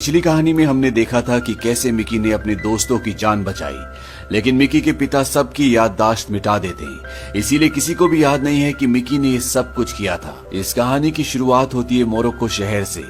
पिछली कहानी में हमने देखा था कि कैसे मिकी ने अपने दोस्तों की जान बचाई, लेकिन मिकी के पिता सबकी याददाश्त मिटा देते हैं। इसीलिए किसी को भी याद नहीं है कि मिकी ने ये सब कुछ किया था। इस कहानी की शुरुआत होती है मोरक्को शहर से,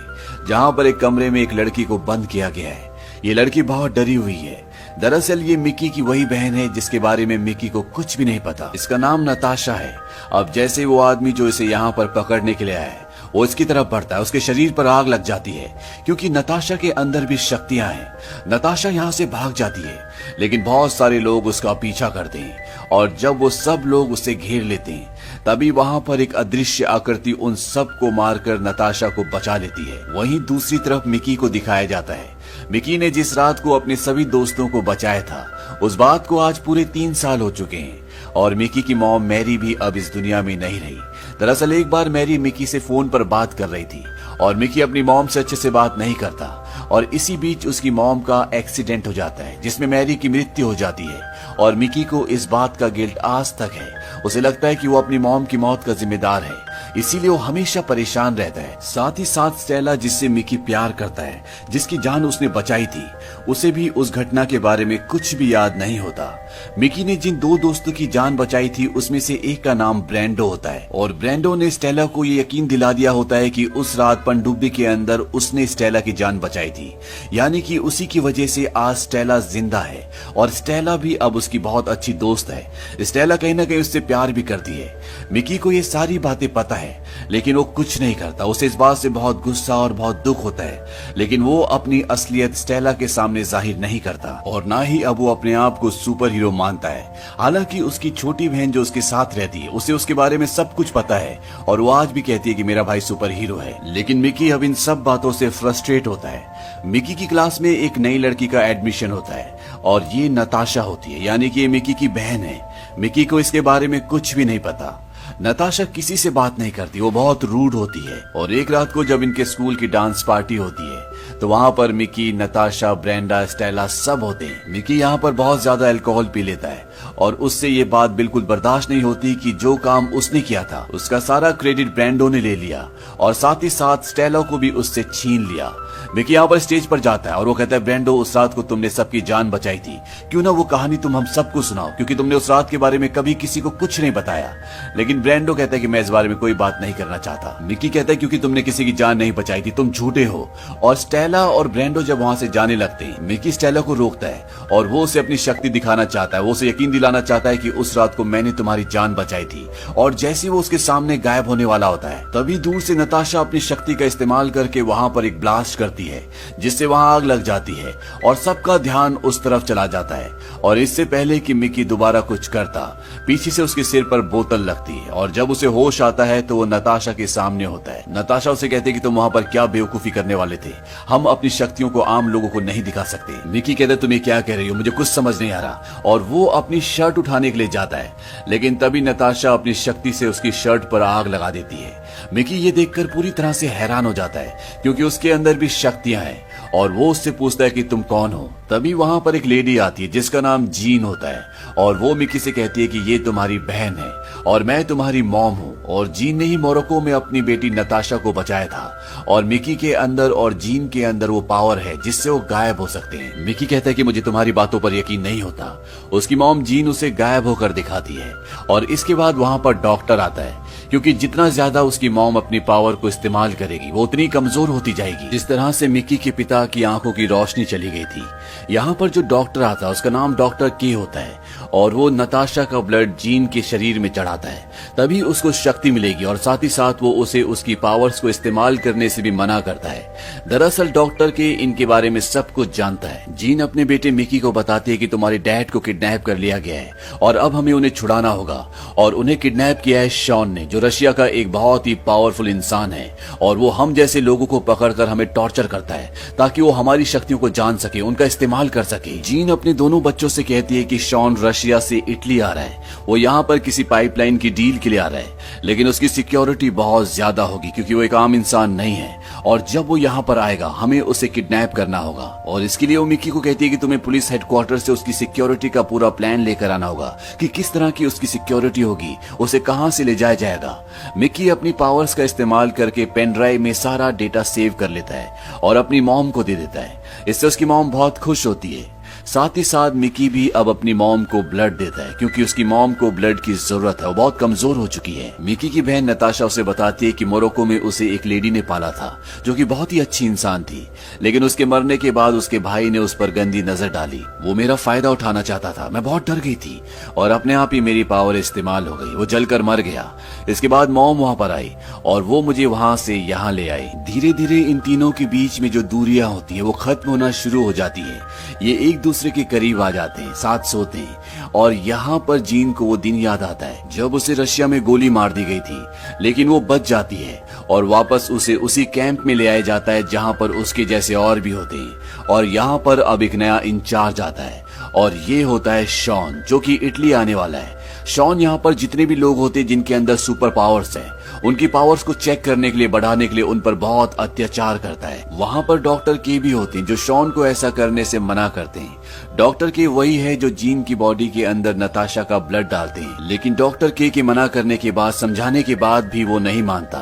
जहाँ पर एक कमरे में एक लड़की को बंद किया गया है। ये लड़की बहुत डरी हुई है। दरअसल ये मिकी की वही बहन है जिसके बारे में मिकी को कुछ भी नहीं पता। इसका नाम नताशा है। अब जैसे वो आदमी जो इसे यहाँ पर पकड़ने के लिए आया है वो इसकी तरफ बढ़ता है, उसके शरीर पर आग लग जाती है क्योंकि नताशा के अंदर भी शक्तियां हैं। नताशा यहाँ से भाग जाती है, लेकिन बहुत सारे लोग उसका पीछा करते हैं और जब वो सब लोग उसे घेर लेते हैं तभी वहां पर एक अदृश्य आकृति उन सब को मारकर नताशा को बचा लेती है। वहीं दूसरी तरफ मिकी को दिखाया जाता है। मिकी ने जिस रात को अपने सभी दोस्तों को बचाया था उस बात को आज पूरे 3 साल हो चुके हैं और मिकी की मॉम मैरी भी अब इस दुनिया में नहीं रही। दरअसल एक बार मैरी मिकी से फोन पर बात कर रही थी और मिकी अपनी मॉम से अच्छे से बात नहीं करता और इसी बीच उसकी मॉम का एक्सीडेंट हो जाता है जिसमें मैरी की मृत्यु हो जाती है और मिकी को इस बात का गिल्ट आज तक है। उसे लगता है कि वो अपनी मॉम की मौत का जिम्मेदार है, इसीलिए वो हमेशा परेशान रहता है। साथ ही साथ स्टेला, जिससे मिकी प्यार करता है, जिसकी जान उसने बचाई थी, उसे भी उस घटना के बारे में कुछ भी याद नहीं होता। मिकी ने जिन 2 दोस्तों की जान बचाई थी उसमें से एक का नाम ब्रेंडो होता है और ब्रेंडो ने स्टेला को ये यकीन दिला दिया होता है कि उस रात पनडुब्बी के अंदर उसने स्टेला की जान बचाई थी, यानी कि उसी की वजह से आज स्टेला जिंदा है और स्टेला भी अब उसकी बहुत अच्छी दोस्त है। स्टेला कहीं ना कहीं उससे प्यार भी करती है। मिकी को ये सारी बातें पता है लेकिन वो कुछ नहीं करता। उसे इस बात से बहुत गुस्सा और बहुत दुख होता है, लेकिन वो अपनी असलियत स्टेला के सामने जाहिर नहीं करता और ना ही अब वो अपने आप को सुपर हीरो मानता है। हालांकि उसकी छोटी बहन जो उसके साथ रहती है उसे उसके बारे में सब कुछ पता है और वो आज भी कहती है कि मेरा भाई सुपर हीरो है। लेकिन मिकी अब इन सब बातों से फ्रस्ट्रेट होता है। मिकी की क्लास में एक नई लड़की का एडमिशन होता है और ये नताशा होती है, यानी कि ये मिकी की बहन है। मिकी को इसके बारे में कुछ भी नहीं पता। नताशा किसी से बात नहीं करती, वो बहुत रूड होती है और एक रात को जब इनके स्कूल की डांस पार्टी होती है तो वहां पर मिकी, नताशा, ब्रेंडा, स्टेला सब होते हैं। मिकी यहाँ पर बहुत ज्यादा अल्कोहल पी लेता है और उससे ये बात बिल्कुल बर्दाश्त नहीं होती कि जो काम उसने किया था उसका सारा क्रेडिट ब्रेंडो ने ले लिया और साथ ही साथ स्टेला को भी उससे छीन लिया। मिकी यहाँ पर स्टेज पर जाता है और वो कहता है, ब्रेंडो, उस रात को तुमने सबकी जान बचाई थी, क्यों ना वो कहानी तुम हम सबको सुनाओ, क्योंकि तुमने उस रात के बारे में कभी किसी को कुछ नहीं बताया। लेकिन ब्रेंडो कहता है कि मैं इस बारे में कोई बात नहीं करना चाहता। मिकी कहता है क्योंकि तुमने किसी की जान नहीं बचाई थी, तुम झूठे हो। और स्टेला और ब्रेंडो जब वहां से जाने लगते हैं मिकी स्टेला को रोकता है और वो उसे अपनी शक्ति दिखाना चाहता है। वो उसे यकीन दिलाना चाहता है कि उस रात को मैंने तुम्हारी जान बचाई थी। और जैसे वो उसके सामने गायब होने वाला होता है तभी दूर से नताशा अपनी शक्ति का इस्तेमाल करके वहां पर एक ब्लास्ट करती है जिससे वहां आग लग जाती है और सबका ध्यान उस तरफ चला जाता है। और इससे पहले कि मिकी दोबारा कुछ करता पीछे से उसके सिर पर बोतल लगती है और जब उसे होश आता है तो वो नताशा के सामने होता है। नताशा उसे कहती है कि तुम वहां पर क्या बेवकूफी करने वाले थे, हम अपनी शक्तियों को आम लोगों को नहीं दिखा सकते। मिकी कहता है तुम ये क्या कह रही हो, मुझे कुछ समझ नहीं आ रहा। और वो अपनी शर्ट उठाने के लिए जाता है लेकिन तभी नताशा अपनी शक्ति से उसकी शर्ट पर आग लगा देती है। मिकी ये देखकर पूरी तरह से हैरान हो जाता है क्योंकि उसके अंदर भी शक्तियां हैं और वो उससे पूछता है कि तुम कौन हो। तभी वहां पर एक लेडी आती है जिसका नाम जीन होता है और वो मिकी से कहती है कि ये तुम्हारी बहन है और मैं तुम्हारी मॉम हूँ। और जीन ने ही मोरक्को में अपनी बेटी नताशा को बचाया था और मिकी के अंदर और जीन के अंदर वो पावर है जिससे वो गायब हो सकते हैं। मिकी कहता है कि मुझे तुम्हारी बातों पर यकीन नहीं होता। उसकी मॉम जीन उसे गायब होकर दिखाती है और इसके बाद वहां पर डॉक्टर आता है क्योंकि जितना ज्यादा उसकी मॉम अपनी पावर को इस्तेमाल करेगी वो उतनी कमजोर होती जाएगी। जिस तरह से मिकी के पिता की आंखों की रोशनी चली गई थी, यहाँ पर जो डॉक्टर आता है उसका नाम डॉक्टर के होता है और वो नताशा का ब्लड जीन के शरीर में चढ़ाता है, तभी उसको शक्ति मिलेगी और साथ ही साथ वो उसे उसकी पावर्स को इस्तेमाल करने से भी मना करता है। दरअसल डॉक्टर के इनके बारे में सब कुछ जानता है। जीन अपने बेटे मिकी को बताती है कि तुम्हारे डैड को किडनैप कर लिया गया है और अब हमें उन्हें छुड़ाना होगा। और उन्हें किडनैप किया है शॉन ने, जो रशिया का एक बहुत ही पावरफुल इंसान है और वो हम जैसे लोगों को पकड़कर हमें टॉर्चर करता है ताकि वो हमारी शक्तियों को जान सके, उनका इस्तेमाल कर सके। जीन अपने दोनों बच्चों से कहती है कि शॉन रशिया से इटली आ रहा है, वो यहाँ पर किसी पाइपलाइन की डील के लिए आ रहा है, लेकिन उसकी सिक्योरिटी बहुत ज्यादा होगी क्योंकि वो एक आम इंसान नहीं है और जब वो यहाँ पर आएगा हमें उसे किडनैप करना होगा। और इसके लिए वो मिकी को कहती है कि तुम्हें पुलिस हेडक्वार्टर से उसकी सिक्योरिटी का पूरा प्लान लेकर आना होगा कि किस तरह की उसकी सिक्योरिटी होगी, उसे कहां से ले जाया जाएगा। मिकी अपनी पावर्स का इस्तेमाल करके पेन ड्राइव में सारा डेटा सेव कर लेता है और अपनी मॉम को दे देता है। इससे उसकी मॉम बहुत खुश होती है। साथ ही साथ मिकी भी अब अपनी मॉम को ब्लड देता है क्योंकि उसकी मॉम को ब्लड की जरूरत है, वो बहुत कमजोर हो चुकी है। मिकी की बहन नताशा उसे बताती है कि मोरक्को में उसे एक लेडी ने पाला था जो कि बहुत ही अच्छी इंसान थी, लेकिन उसके मरने के बाद उसके भाई ने उस पर गंदी नजर डाली। वो मेरा फायदा उठाना चाहता था, मैं बहुत डर गई थी और अपने आप ही मेरी पावर इस्तेमाल हो गई, वो जलकर मर गया। इसके बाद मॉम वहां पर आई और वो मुझे वहां से यहाँ ले आई। धीरे धीरे इन तीनों के बीच में जो दूरियां होती है वो खत्म होना शुरू हो जाती है। ये एक दूसरे के करीब आ जाते हैं, साथ सोते हैं। और यहाँ पर जीन को वो दिन याद आता है जब उसे रशिया में गोली मार दी गई थी, लेकिन वो बच जाती है और वापस उसे उसी कैंप में ले आया जाता है जहाँ पर उसके जैसे और भी होते हैं। और यहाँ पर अब एक नया इंचार्ज आता है और ये होता है शॉन, जो कि इटली आने वाला है। शॉन यहाँ पर जितने भी लोग होते हैं जिनके अंदर सुपर पावर्स है, उनकी पावर्स को चेक करने के लिए, बढ़ाने के लिए उन पर बहुत अत्याचार करता है। वहाँ पर डॉक्टर के भी होते हैं जो शॉन को ऐसा करने से मना करते हैं। डॉक्टर के वही है जो जीन की बॉडी के अंदर नताशा का ब्लड डालते हैं, लेकिन डॉक्टर के मना करने के बाद, समझाने के बाद भी वो नहीं मानता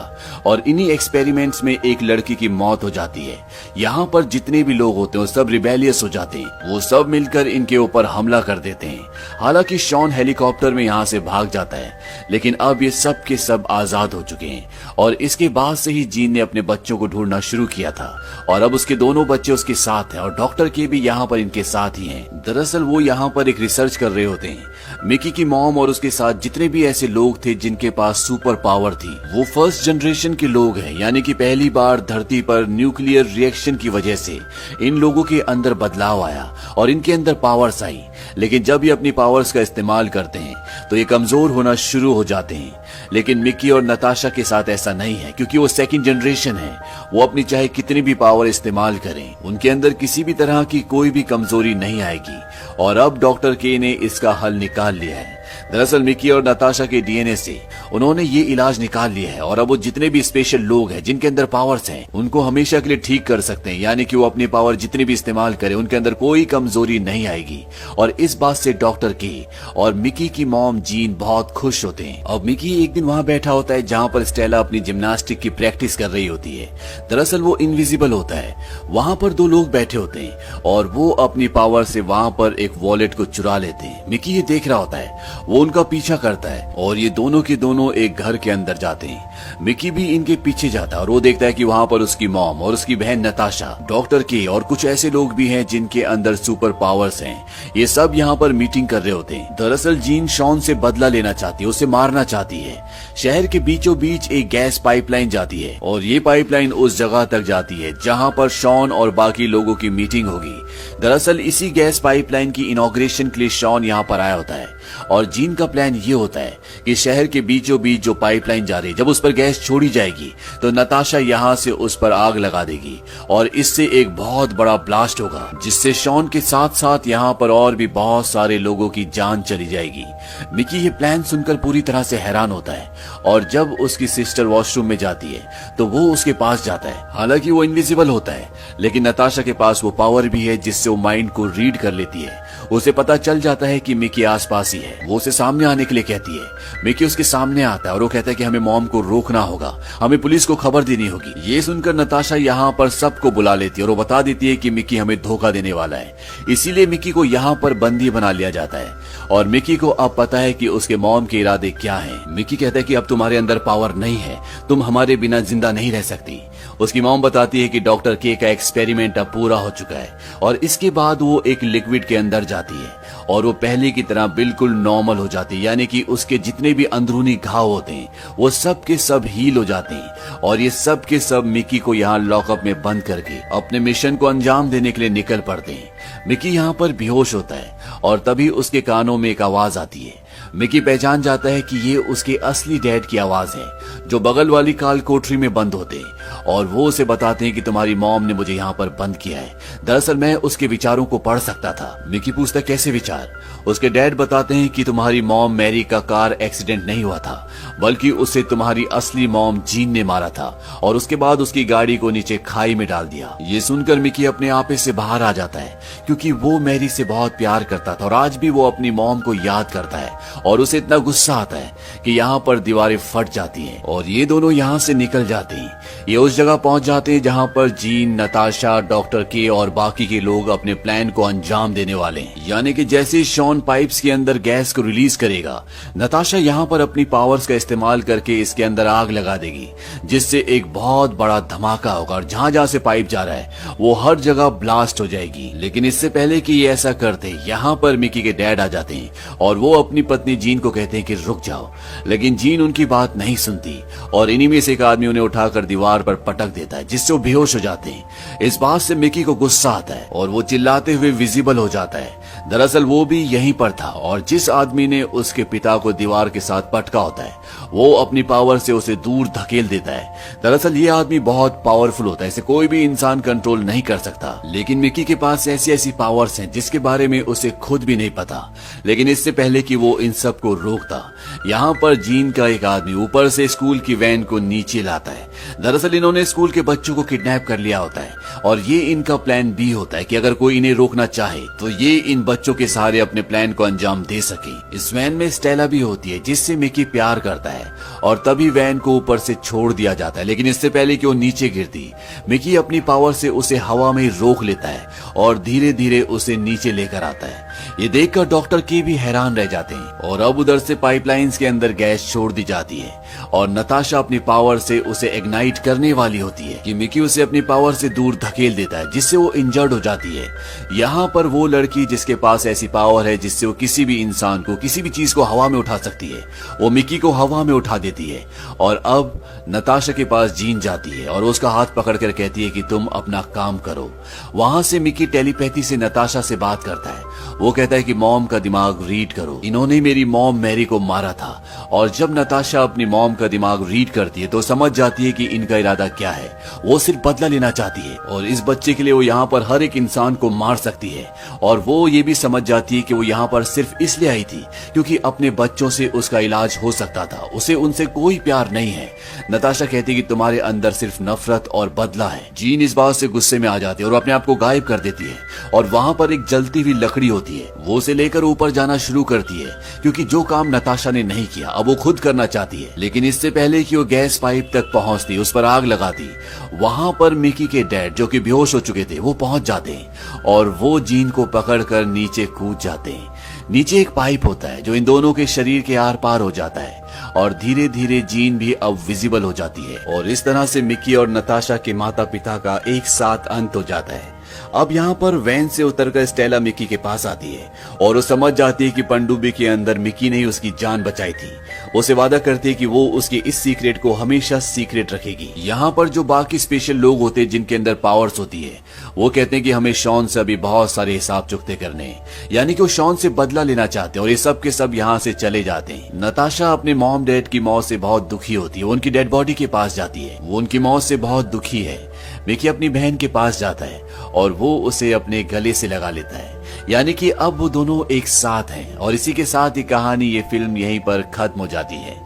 और इन्हीं एक्सपेरिमेंट्स में एक लड़की की मौत हो जाती है। यहाँ पर जितने भी लोग होते हैं वो सब रिबेलियस हो जाते हैं, वो सब मिलकर इनके ऊपर हमला कर देते हैं। हालांकि शॉन हेलीकॉप्टर में यहाँ से भाग जाता है, लेकिन अब ये सब के सब आजाद हो चुके हैं। और इसके बाद से ही जीन ने अपने बच्चों को ढूंढना शुरू किया था और अब उसके दोनों बच्चे उसके साथ हैं और डॉक्टर के भी यहाँ पर इनके साथ ही हैं। दरअसल वो यहाँ पर एक रिसर्च कर रहे होते हैं। मिकी की मॉम और उसके साथ जितने भी ऐसे लोग थे जिनके पास सुपर पावर थी, वो फर्स्ट जनरेशन के लोग हैं, यानी कि पहली बार धरती पर न्यूक्लियर रिएक्शन की वजह से इन लोगों के अंदर बदलाव आया और इनके अंदर पावर्स आई। लेकिन जब ये अपनी पावर्स का इस्तेमाल करते हैं तो ये कमजोर होना शुरू हो जाते हैं। लेकिन मिकी और नताशा के साथ ऐसा नहीं है क्योंकि वो सेकंड जनरेशन है। वो अपनी चाहे कितनी भी पावर इस्तेमाल करें, उनके अंदर किसी भी तरह की कोई भी कमजोरी नहीं आएगी। और अब डॉक्टर के ने इसका हल निकाल लिया है। दरअसल मिकी और नताशा के डीएनए से उन्होंने ये इलाज निकाल लिया है और अब वो जितने भी स्पेशल लोग हैं जिनके अंदर पावर्स हैं, उनको हमेशा के लिए ठीक कर सकते हैं, यानी कि वो अपनी पावर जितनी भी इस्तेमाल करें उनके अंदर कोई कमजोरी नहीं आएगी। और इस बात से डॉक्टर के और मिकी की मॉम जीन बहुत खुश होते हैं। अब मिकी एक दिन वहाँ बैठा होता है जहाँ पर स्टेला अपनी जिम्नास्टिक की प्रैक्टिस कर रही होती है। दरअसल वो इनविजिबल होता है। वहाँ पर दो लोग बैठे होते हैं और वो अपनी पावर से वहाँ पर एक वॉलेट को चुरा लेते हैं। मिकी ये देख रहा होता है, वो उनका पीछा करता है और ये दोनों के दोनों एक घर के अंदर जाते हैं। मिकी भी इनके पीछे जाता है और वो देखता है कि वहाँ पर उसकी मॉम और उसकी बहन नताशा, डॉक्टर के और कुछ ऐसे लोग भी हैं जिनके अंदर सुपर पावर्स हैं। ये सब यहाँ पर मीटिंग कर रहे होते हैं। दरअसल जीन शॉन से बदला लेना चाहती है, उसे मारना चाहती है। शहर के बीचों बीच एक गैस पाइपलाइन जाती है और ये पाइपलाइन उस जगह तक जाती है जहाँ पर शॉन और बाकी लोगों की मीटिंग होगी। दरअसल इसी गैस पाइपलाइन की इनॉग्रेशन के लिए शॉन यहाँ पर आया होता है और जीन का प्लान ये होता है कि शहर के बीचों बीच जो पाइपलाइन जा रही है, जब उस पर गैस छोड़ी जाएगी तो नताशा यहाँ से उस पर आग लगा देगी और इससे एक बहुत बड़ा ब्लास्ट होगा, जिससे शॉन के साथ साथ यहाँ पर और भी बहुत सारे लोगों की जान चली जाएगी। मिकी ये प्लान सुनकर पूरी तरह से हैरान होता है और जब उसकी सिस्टर वॉशरूम में जाती है तो वो उसके पास जाता है। हालांकि वो इनविजिबल होता है, लेकिन नताशा के पास वो पावर भी है जिससे वो माइंड को रीड कर लेती है। उसे पता चल जाता है कि मिकी आसपास ही है। वो उसे सामने आने के लिए कहती है। मिकी उसके सामने आता है और वो कहता है कि हमें मॉम को रोकना होगा, हमें पुलिस को खबर देनी होगी। ये सुनकर नताशा यहाँ पर सबको बुला लेती है और वो बता देती है कि मिकी हमें धोखा देने वाला है। इसीलिए मिकी को यहाँ पर बंदी बना लिया जाता है और मिकी को अब पता है कि उसके मॉम के इरादे क्या हैं। मिकी कहता है कि अब तुम्हारे अंदर पावर नहीं है, तुम हमारे बिना जिंदा नहीं रह सकती। उसकी मॉम बताती है कि डॉक्टर के का एक्सपेरिमेंट अब पूरा हो चुका है और इसके बाद वो एक लिक्विड के अंदर जाती है और वो पहले की तरह बिल्कुल नॉर्मल हो जाती है, यानी कि उसके जितने भी अंदरूनी घाव होते हैं वो सब के सब हील हो जाते हैं। और ये सब के सब मिकी को यहाँ लॉकअप में बंद करके अपने मिशन को अंजाम देने के लिए निकल पड़ते हैं। मिकी यहाँ पर बेहोश होता है और तभी उसके कानों में एक आवाज आती है। मिकी पहचान जाता है कि ये उसके असली डैड की आवाज है जो बगल वाली काल कोठरी में बंद होते हैं और वो उसे बताते हैं कि तुम्हारी मॉम ने मुझे यहाँ पर बंद किया है। दरअसल मैं उसके विचारों को पढ़ सकता था। मिकी पूछता कैसे विचार? उसके डैड बताते हैं कि तुम्हारी मॉम मैरी का कार एक्सीडेंट नहीं हुआ था, बल्कि उसे तुम्हारी असली मॉम जीन ने मारा था और उसके बाद उसकी गाड़ी को नीचे खाई में डाल दिया। ये सुनकर मिकी अपने आपे से बाहर आ जाता है, क्योंकि वो मैरी से बहुत प्यार करता था और आज भी वो अपनी मॉम को याद करता है और उसे इतना गुस्सा आता है कि यहाँ पर दीवारें फट जाती हैं और ये दोनों यहाँ से निकल जाते हैं। ये उस जगह पहुंच जाते हैं जहाँ पर जीन, नताशा, डॉक्टर के और बाकी के लोग अपने प्लान को अंजाम देने वाले हैं। यानी कि जैसे शॉन पाइप्स के अंदर गैस को रिलीज करेगा, नताशा यहाँ पर अपनी पावर्स का इस्तेमाल करके इसके अंदर आग लगा देगी, जिससे एक बहुत बड़ा धमाका होगा और जहाँ जहाँ से पाइप जा रहा है वो हर जगह ब्लास्ट हो जाएगी। लेकिन इससे पहले कि ये ऐसा करते, यहाँ पर मिकी के डैड आ जाते हैं और वो अपनी पत्नी जीन को कहते हैं कि रुक जाओ, लेकिन जीन उनकी बात नहीं सुनती और इन्हीं में से एक आदमी उन्हें उठाकर दीवार पर पटक देता है, जिससे वो बेहोश हो जाते हैं। इस बात से मिकी को गुस्सा आता है और वो चिल्लाते हुए विजिबल हो जाता है। दरअसल वो भी यहीं पर था और जिस आदमी ने उसके पिता को दीवार के साथ पटका होता है वो अपनी पावर से उसे दूर धकेल देता है। दरअसल ये आदमी बहुत पावरफुल होता है, इसे कोई भी इंसान कंट्रोल नहीं कर सकता, लेकिन मिकी के पास ऐसी ऐसी पावर्स हैं जिसके बारे में उसे खुद भी नहीं पता। लेकिन इससे पहले कि वो इन सब को रोकता, यहाँ पर जीन का एक आदमी ऊपर से स्कूल की वैन को नीचे लाता है। दरअसल इन्होंने स्कूल के बच्चों को किडनैप कर लिया होता है और ये इनका प्लान बी होता है कि अगर कोई इन्हें रोकना चाहे तो ये इन बच्चों के सहारे अपने प्लान को अंजाम दे सके। इस वैन में स्टेला भी होती है जिससे मिकी प्यार करता है और तभी वैन को ऊपर से छोड़ दिया जाता है। लेकिन इससे पहले कि वो नीचे गिरती, मिकी अपनी पावर से उसे हवा में रोक लेता है और धीरे धीरे उसे नीचे लेकर आता है। ये देखकर डॉक्टर के भी हैरान रह जाते हैं और अब उधर से पाइपलाइंस के अंदर गैस छोड़ दी जाती है और नताशा अपनी पावर से उसे इग्नाइट करने वाली होती है कि मिकी उसे अपनी पावर से दूर धकेल देता है, जिससे वो इंजर्ड हो जाती है। यहाँ पर वो लड़की जिसके पास ऐसी पावर है जिससे वो किसी भी इंसान को, किसी भी चीज को हवा में उठा सकती है, वो मिकी को हवा में उठा देती है। और अब नताशा के पास जीन जाती है और उसका हाथ पकड़कर कहती है कि तुम अपना काम करो। वहां से मिकी टेलीपैथी से नताशा से बात करता है। वो कहता है कि मॉम का दिमाग रीड करो, इन्होंने मेरी मॉम मैरी को मारा था। और जब नताशा अपनी मॉम का दिमाग रीड करती है तो समझ जाती है कि इनका इरादा क्या है। वो सिर्फ बदला लेना चाहती है और इस बच्चे के लिए वो यहाँ पर हर एक इंसान को मार सकती है। और वो ये भी समझ जाती है कि वो यहाँ पर सिर्फ इसलिए आई थी क्योंकि अपने बच्चों से उसका इलाज हो सकता था, उसे उनसे कोई प्यार नहीं है। नताशा कहती है कि तुम्हारे अंदर सिर्फ नफरत और बदला है। जीन इस बात से गुस्से में आ जाती है और अपने आप को गायब कर देती है और वहां पर एक जलती हुई लकड़ी होती है, वो उसे लेकर ऊपर जाना शुरू करती है क्योंकि जो काम नताशा ने नहीं किया अब वो खुद करना चाहती है। लेकिन इससे पहले कि वो गैस पाइप तक पहुंचती, उस पर आग लगाती, वहां पर मिकी के डैड जो कि बेहोश हो चुके थे वो पहुंच जाते हैं और वो जीन को पकड़कर नीचे कूद जाते हैं। नीचे एक पाइप होता है जो इन दोनों के शरीर के आर पार हो जाता है और धीरे धीरे जीन भी अब विजिबल हो जाती है और इस तरह से मिकी और नताशा के माता पिता का एक साथ अंत हो जाता है। अब यहाँ पर वैन से उतरकर स्टेला मिकी के पास आती है और वो समझ जाती है कि पनडुब्बी के अंदर मिकी ने ही उसकी जान बचाई थी। उसे वादा करती है कि वो उसके इस सीक्रेट को हमेशा सीक्रेट रखेगी। यहाँ पर जो बाकी स्पेशल लोग होते हैं जिनके अंदर पावर्स होती है वो कहते हैं कि हमें शॉन से अभी बहुत सारे हिसाब चुकते करने हैं, यानी कि वो शॉन से बदला लेना चाहते हैं और ये सब के सब यहाँ से चले जाते हैं। नताशा अपने मॉम डैड की मौत से बहुत दुखी होती है, वो उनकी डेड बॉडी के पास जाती है, वो उनकी मौत से बहुत दुखी है। मिकी अपनी बहन के पास जाता है और वो उसे अपने गले से लगा लेता है, यानी कि अब वो दोनों एक साथ हैं। और इसी के साथ ही कहानी, ये फिल्म यहीं पर खत्म हो जाती है।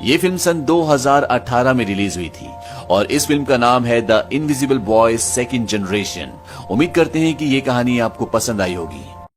ये फिल्म सन 2018 में रिलीज हुई थी और इस फिल्म का नाम है the invisible boy second generation. उम्मीद करते हैं कि ये कहानी आपको पसंद आई होगी।